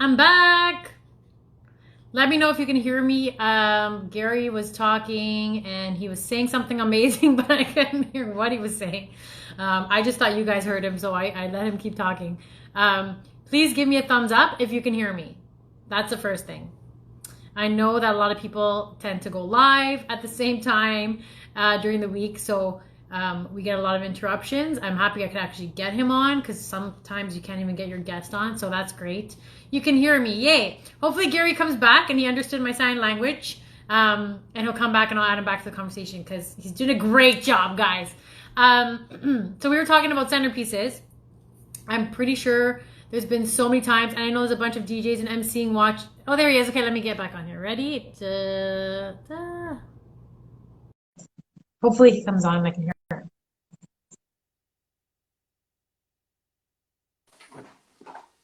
I'm back. Let me know if you can hear me. Gary was talking and he was saying something amazing, but I couldn't hear what he was saying. I just thought you guys heard him, so I let him keep talking. Please give me a thumbs up if you can hear me. That's the first thing. I know that a lot of people tend to go live at the same time during the week, so we get a lot of interruptions. I'm happy I could actually get him on because sometimes you can't even get your guest on, so that's great. You can hear me, yay! Hopefully Gary comes back and he understood my sign language, and he'll come back and I'll add him back to the conversation because he's doing a great job, guys. So we were talking about centerpieces. I'm pretty sure there's been so many times, and I know there's a bunch of DJs and MCing watch. Oh, there he is. Okay, let me get back on here. Ready? Da, da. Hopefully he comes on and I can hear him.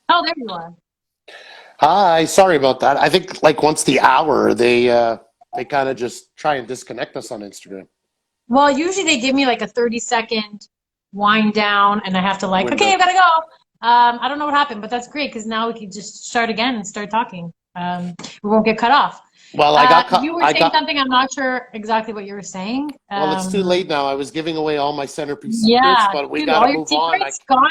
Oh, there you are. Hi, sorry about that. I think like once the hour, they kind of just try and disconnect us on Instagram Well, usually they give me like a 30-second wind down, and I have to like, okay, I window. gotta go. I don't know what happened, but that's great because now we can just start again and start talking. We won't get cut off. Well, You were saying something. I'm not sure exactly what you were saying. well, it's too late now. I was giving away all my centerpiece secrets, Yeah, but we dude, got to all your move on. secrets gone.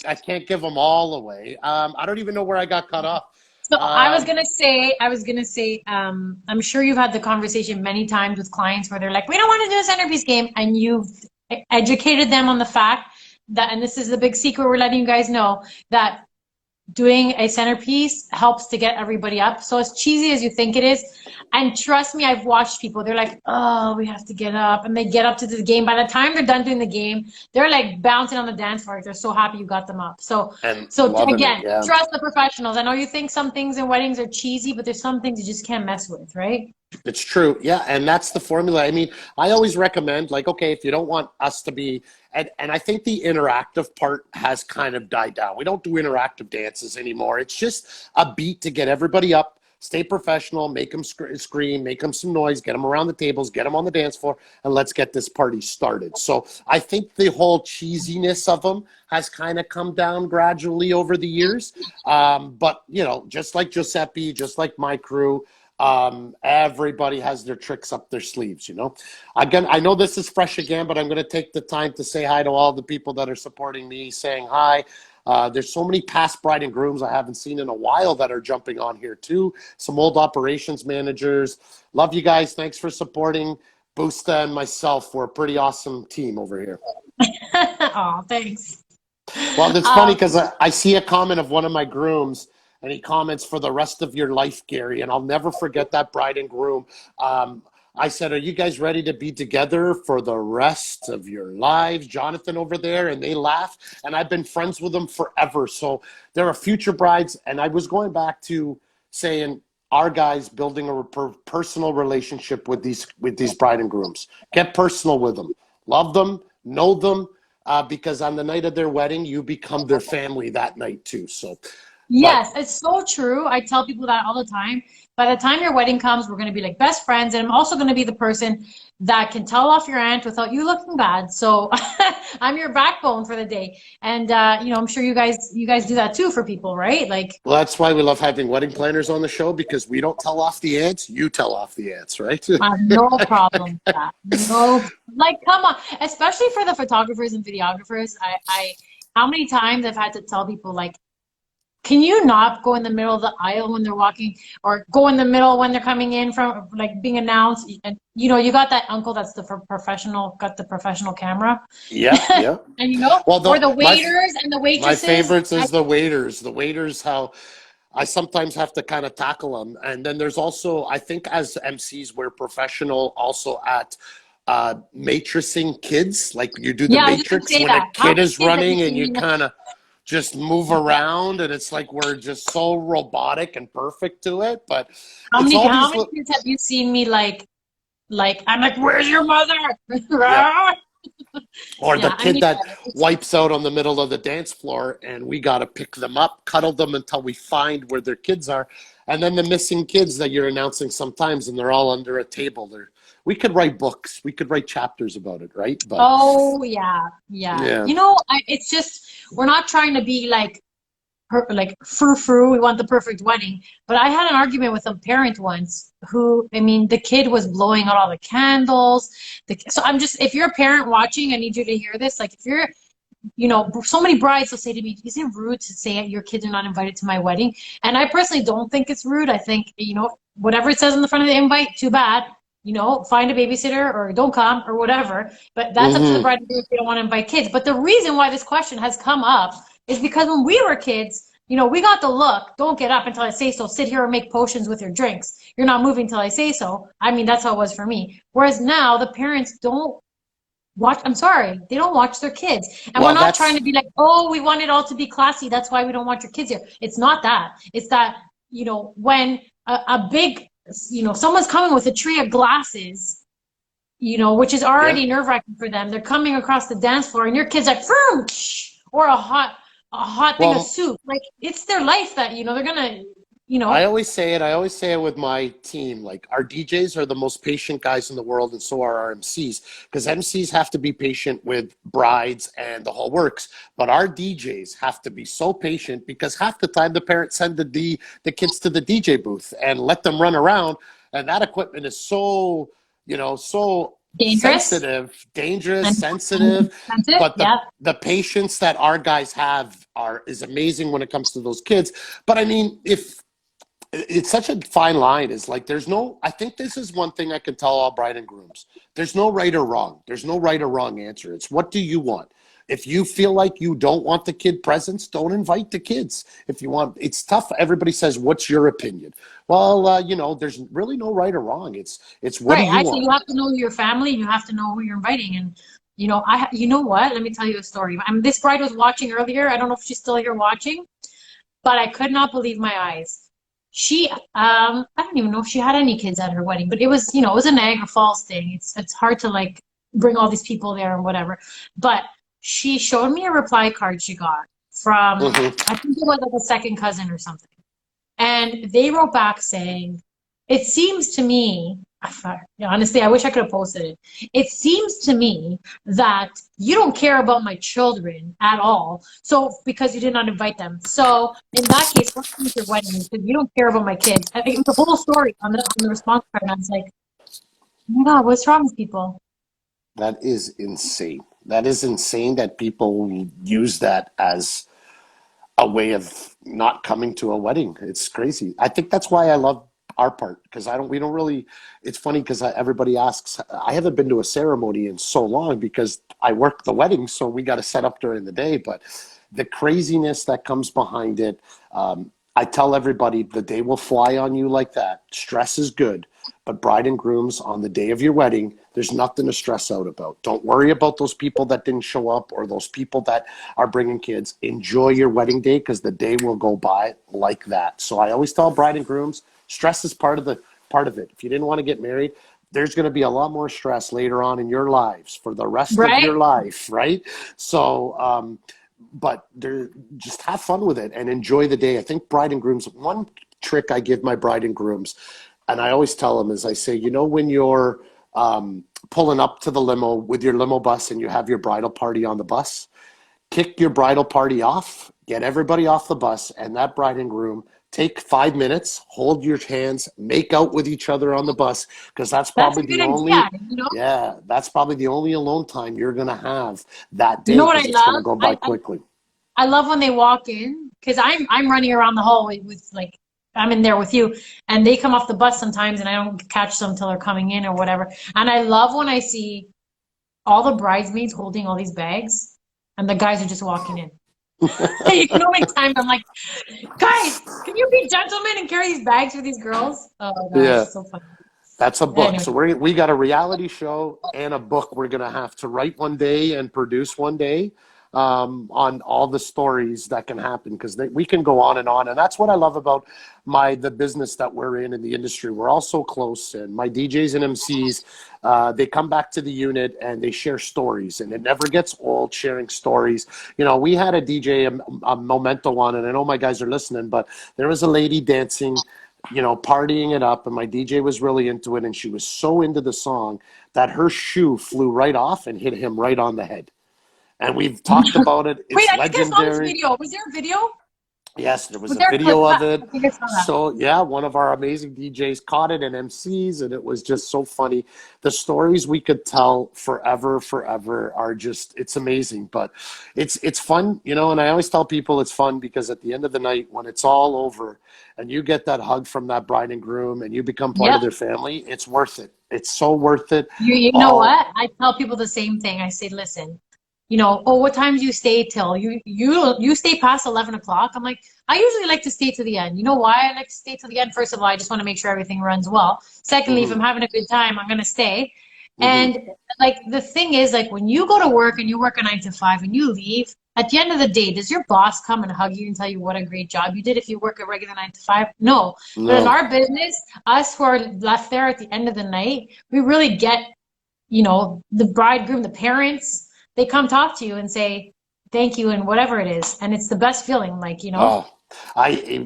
I can't give them all away. I don't even know where I got cut off. So Um, I was gonna say, I'm sure you've had the conversation many times with clients where they're like, we don't want to do a centerpiece game, and you've educated them on the fact that, and this is the big secret we're letting you guys know, that doing a centerpiece helps to get everybody up. So as cheesy as you think it is, and trust me, I've watched people, they're like, oh, we have to get up, and they get up to the game. By the time they're done doing the game, they're like bouncing on the dance floor. They're so happy you got them up. So, and so loving it, again, yeah. trust the professionals. I know you think some things in weddings are cheesy, but there's some things you just can't mess with, right? It's true. Yeah. And that's the formula. I mean, I always recommend, like, okay, if you don't want us to be, and I think the interactive part has kind of died down. We don't do interactive dances anymore. It's just a beat to get everybody up, stay professional, make them scream, make them some noise, get them around the tables, get them on the dance floor, and let's get this party started. So I think the whole cheesiness of them has kind of come down gradually over the years. But, you know, just like Giuseppe, just like my crew, everybody has their tricks up their sleeves, you know. Again, I know this is fresh again, but I'm going to take the time to say hi to all the people that are supporting me, saying hi. There's so many past bride and grooms I haven't seen in a while that are jumping on here too. Some old operations managers. Love you guys. Thanks for supporting Busta and myself. We're a pretty awesome team over here. Oh, thanks. Well, it's funny Um, because I see a comment of one of my grooms, and he comments for the rest of your life, Gary. And I'll never forget that bride and groom. Um, I said, "Are you guys ready to be together for the rest of your lives?" Jonathan over there, and they laugh. And I've been friends with them forever. So there are future brides. And I was going back to saying, our guys building a personal relationship with these bride and grooms. Get personal with them, love them, know them, because on the night of their wedding, you become their family that night too. So, but Yes, it's so true. I tell people that all the time. By the time your wedding comes, we're going to be like best friends, and I'm also going to be the person that can tell off your aunt without you looking bad. So I'm your backbone for the day, and I'm sure you guys do that too for people, right? Like, well, that's why we love having wedding planners on the show because we don't tell off the ants, you tell off the ants, right? I have no problem with that. No, like, come on, especially for the photographers and videographers. How many times I've had to tell people like, can you not go in the middle of the aisle when they're walking, or go in the middle when they're coming in from like being announced? And you got that uncle that's the professional, got the professional camera, Yeah, yeah. and Well, or the my waiters and the my waitresses. favorites is the waiters. The waiters, how I sometimes have to kind of tackle them, and then there's also, I think, as MCs, we're professional also at matrixing kids. Like you do the Yeah, I was just gonna matrix say when a that. How kid many is kids have you running, and you seen? kind of just move around, and it's like we're just so robotic and perfect to it. But How it's many all how these many little, kids have you seen me like I'm like, where's your mother? yeah. Or the Yeah, I kid mean, that wipes out on the middle of the dance floor, and we got to pick them up, cuddle them until we find where their kids are. And then the missing kids that you're announcing sometimes, and they're all under a table. We could write books, we could write chapters about it, right? But oh yeah, yeah. yeah, It's just we're not trying to be like like frou-frou. We want the perfect wedding. But I had an argument with a parent once who, I mean, the kid was blowing out all the candles. So I'm just, if you're a parent watching, I need you to hear this. Like if you're, you know, so many brides will say to me, "Isn't it rude to say your kids are not invited to my wedding?" And I personally don't think it's rude. I think, you know, whatever it says on the front of the invite, too bad. You know, find a babysitter or don't come or whatever. But that's up to the Hmm. bride to do if they don't want to invite kids. But the reason why this question has come up is because when we were kids, you know, we got the look, don't get up until I say so, sit here and make potions with your drinks. You're not moving till I say so. I mean, that's how it was for me. Whereas now the parents don't watch, I'm sorry, they don't watch their kids. And we're Well, not trying that's to be like, oh, we want it all to be classy. That's why we don't want your kids here. It's not that. It's that, you know, when a big, you know, someone's coming with a tray of glasses, you know, which is yeah. already nerve-wracking for them. They're coming across the dance floor and your kid's like, "Vroom," or a hot thing of Well, soup. Like it's their life that, you know, they're gonna, you I know, always say it. I always say it with my team. Like our DJs are the most patient guys in the world, and so are our MCs. Because MCs have to be patient with brides and the whole works, but our DJs have to be so patient because half the time the parents send the kids to the DJ booth and let them run around, and that equipment is so so dangerous sensitive, dangerous, and sensitive. expensive. But Yeah. the patience that our guys have are is amazing when it comes to those kids. But I mean, if it's such a fine line is like there's no I think this is one thing I can tell all bride and grooms. There's no right or wrong. There's no right or wrong answer. It's what do you want? If you feel like you don't want the kid presence, don't invite the kids. If you want, it's tough. Everybody says, "What's your opinion?" Well, there's really no right or wrong. It's what do Right. you Actually, want? you have to know your family. You have to know who you're inviting. And, you know, you know what? Let me tell you a story. This bride was watching earlier. I don't know if she's still here watching, but I could not believe my eyes. I don't even know if she had any kids at her wedding, but it was, you know, it was a Niagara Falls thing. It's hard to like bring all these people there and whatever. But she showed me a reply card she got from, Hmm. I think it was like a second cousin or something. And they wrote back saying, it seems to me, honestly, I wish I could have posted it. It seems to me that you don't care about my children at all. So, because you did not invite them. So, in that case, what's with your wedding? Because you don't care about my kids. I think the whole story on the response card. And I was like, oh my God, what's wrong with people? That is insane. That is insane that people use that as a way of not coming to a wedding. It's crazy. I think that's why I love our part because I don't. We don't really. It's funny because everybody asks. I haven't been to a ceremony in so long because I work the wedding, so we got to set up during the day. But the craziness that comes behind it, I tell everybody the day will fly on you like that. Stress is good, but bride and grooms on the day of your wedding, there's nothing to stress out about. Don't worry about those people that didn't show up or those people that are bringing kids. Enjoy your wedding day because the day will go by like that. So I always tell bride and grooms, stress is part of it. If you didn't want to get married, there's going to be a lot more stress later on in your lives for the rest of Right? your life, right? So, but just have fun with it and enjoy the day. I think bride and grooms, one trick I give my bride and grooms, and I always tell them is I say, when you're pulling up to the limo with your limo bus and you have your bridal party on the bus, kick your bridal party off, get everybody off the bus, and that bride and groom take 5 minutes, hold your hands, make out with each other on the bus, because That's a good idea. You know? that's probably the only alone time you're gonna have that You day know what I because it's gonna love? go by quickly. I love when they walk in because I'm running around the hallway with like I'm in there with you and they come off the bus sometimes and I don't catch them till they're coming in or whatever. And I love when I see all the bridesmaids holding all these bags and the guys are just walking in. You know, many times I'm like, guys, can you be gentlemen and carry these bags for these girls? Oh gosh, Yeah. so funny. That's a book. Anyway, So we got a reality show and a book we're gonna have to write one day and produce one day on all the stories that can happen because we can go on, and that's what I love about the business that we're in the industry. We're all so close, and my DJs and MCs they come back to the unit and they share stories, and it never gets old sharing stories. We had a DJ a Memento on, and I know my guys are listening, but there was a lady dancing partying it up, and my DJ was really into it, and she was so into the song that her shoe flew right off and hit him right on the head. And we've talked about it. wait, It's I think I saw this legendary. video. Was there a video? Yes, there was But a they're clip video cut. of it. I think I saw that. So, yeah, one of our amazing DJs caught it and MCs, and it was just so funny. The stories we could tell forever, forever are just, it's amazing. But it's fun, you know, and I always tell people it's fun because at the end of the night, when it's all over and you get that hug from that bride and groom and you become part of Yep. their family, it's worth it. It's so worth it. You know All what? I tell people the same thing. I say, listen, you know, oh, what time do you stay till? You stay past 11 o'clock. I'm like, I usually like to stay to the end. You know why I like to stay to the end? First of all, I just want to make sure everything runs well. Secondly, if hmm I'm having a good time, I'm gonna stay. hmm And like the thing is, like when you go to work and you work a 9 to 5 and you leave, at the end of the day, does your boss come and hug you and tell you what a great job you did if you work a regular 9 to 5? No. But in No. our business, us who are left there at the end of the night, we really get, you know, the bridegroom, the parents, they come talk to you and say thank you and whatever it is. And it's the best feeling, like, you know? Oh,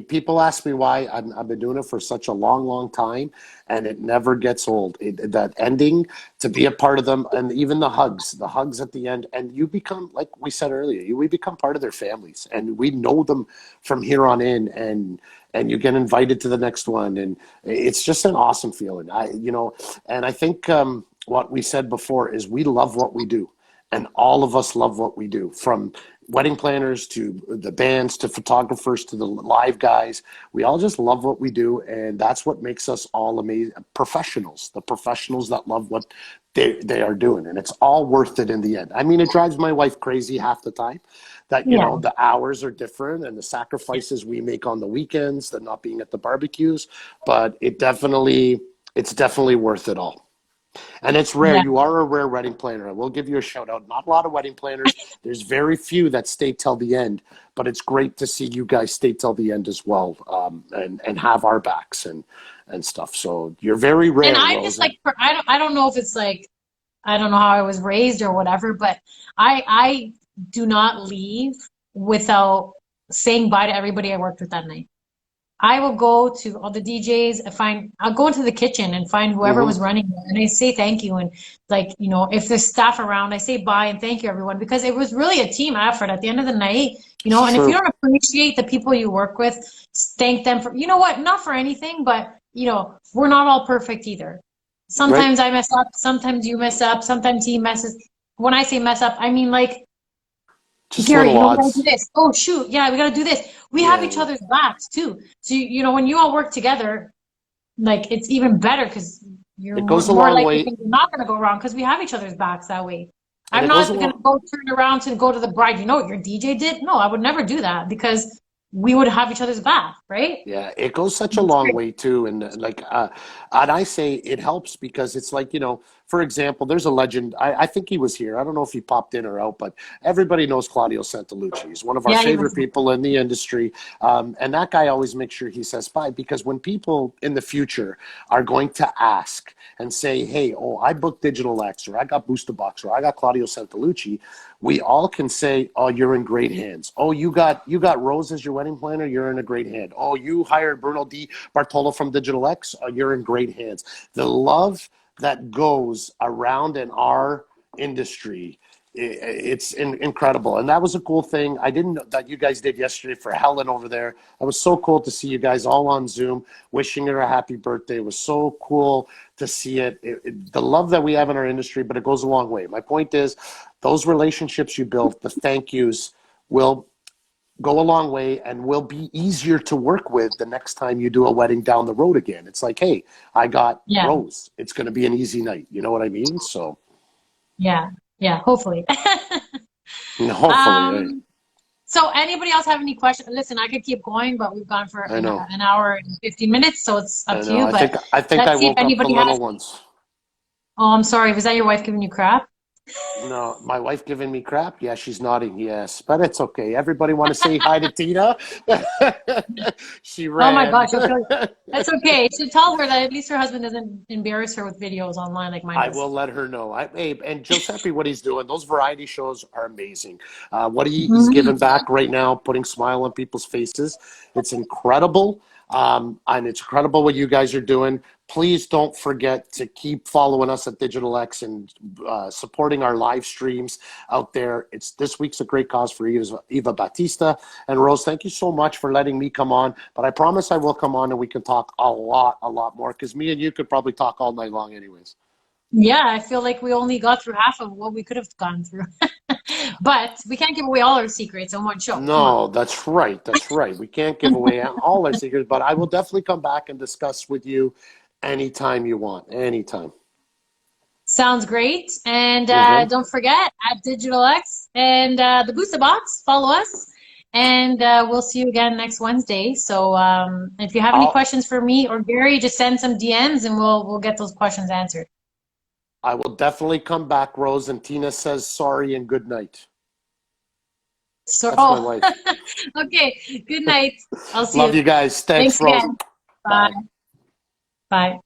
people ask me why I've been doing it for such a long, long time, and it never gets old. That ending, to be a part of them, and even the hugs at the end, and you become, like we said earlier, we become part of their families, and we know them from here on in, and you get invited to the next one, and it's just an awesome feeling. And I think what we said before is we love what we do. And all of us love what we do, from wedding planners to the bands to photographers to the live guys. We all just love what we do, and that's what makes us all amazing professionals. The professionals that love what they are doing, and it's all worth it in the end. I mean, it drives my wife crazy half the time that Yeah. the hours are different and the sacrifices we make on the weekends, the not being at the barbecues, but it's definitely worth it all. And it's rare. Yeah. You are a rare wedding planner. I will give you a shout out. Not a lot of wedding planners. There's very few that stay till the end, but it's great to see you guys stay till the end as well, and have our backs and stuff. So you're very And rare, I just Rose. And like, I don't know if it's like, I don't know how I was raised or whatever, but I do not leave without saying bye to everybody I worked with that night. I will go to all the DJs and I'll go into the kitchen and find whoever hmm was running it, and I say thank you. And like, you know, if there's staff around, I say bye and thank you everyone, because it was really a team effort at the end of the night, you it's know, and if you true. don't appreciate the people you work with, thank them for, you know what, not for anything, but you know, we're not all perfect either. Right? Sometimes I mess up, sometimes you mess up, sometimes he messes. When I say mess up, I mean like, Just Gary, little you know, we gotta do odds. this. Oh shoot, yeah, we gotta do this. We have Yeah, each yeah. other's backs too. So you know, when you all work together, like it's even better because you're It goes a more long likely way. things are not gonna go wrong because we have each other's backs that way. And I'm it goes a not gonna long. go turn around to go to the bride. You know what your DJ did? No, I would never do that because we would have each other's back, right? Yeah, it goes such a It's long great. way too, and and I say it helps because it's like, for example, there's a legend. I think he was here. I don't know if he popped in or out, but everybody knows Claudio Santalucci. He's one of our Yeah, he favorite was. people in the industry, and that guy always makes sure he says bye, because when people in the future are going to ask and say, "Hey, oh, I booked Digital X, or I got Booster Box, or I got Claudio Santalucci," we all can say, "Oh, you're in great hands. Oh, you got Rose as your wedding planner. You're in a great hand. Oh, you hired Bruno Di Bartolo from Digital X. Oh, you're in great hands." The love that goes around in our industry, it's incredible, and that was a cool thing. I didn't know that you guys did yesterday for Helen over there. It was so cool to see you guys all on Zoom wishing her a happy birthday. It was so cool to see the love that we have in our industry, but it goes a long way. My point is, those relationships you build, the thank yous, will go a long way and will be easier to work with the next time you do a wedding down the road again. It's like, hey, I got Yeah, Rose. It's going to be an easy night. You know what I mean? So yeah, yeah. Hopefully. hopefully, Um, so anybody else have any questions? Listen, I could keep going, but we've gone for I know. an hour and 15 minutes, so it's up I to know. you. But I think I let's see if woke up the anybody little has. ones. Oh, I'm sorry. Was that your wife giving you crap? No, my wife giving me crap. Yeah, she's nodding. Yes, but it's okay. Everybody want to say hi to Tina. She Oh my ran. gosh, you'll feel that's okay. You should tell her that at least her husband doesn't embarrass her with videos online like mine I does. will let her know. Hey, and Giuseppe, what he's doing, those variety shows are amazing. What he's Mhm. giving back right now, putting smile on people's faces, it's incredible. And it's incredible what you guys are doing. Please don't forget to keep following us at Digital X and supporting our live streams out there. It's this week's a great cause for Eva Batista. And Rose, thank you so much for letting me come on. But I promise I will come on and we can talk a lot more, because me and you could probably talk all night long anyways. Yeah, I feel like we only got through half of what we could have gone through. But we can't give away all our secrets on one show. Come on. No, that's right. That's right. We can't give away all our secrets, but I will definitely come back and discuss with you anytime you want. Anytime. Sounds great. And Mm-hmm. don't forget, at Digital X and the Booster Box, follow us. And we'll see you again next Wednesday. So if you have any questions for me or Gary, just send some DMs and we'll get those questions answered. I will definitely come back, Rose. And Tina says sorry and good night. So, That's my wife. okay. Good night. I'll see Love you. you guys. Thanks, Rose. Again. Bye. Bye. Bye.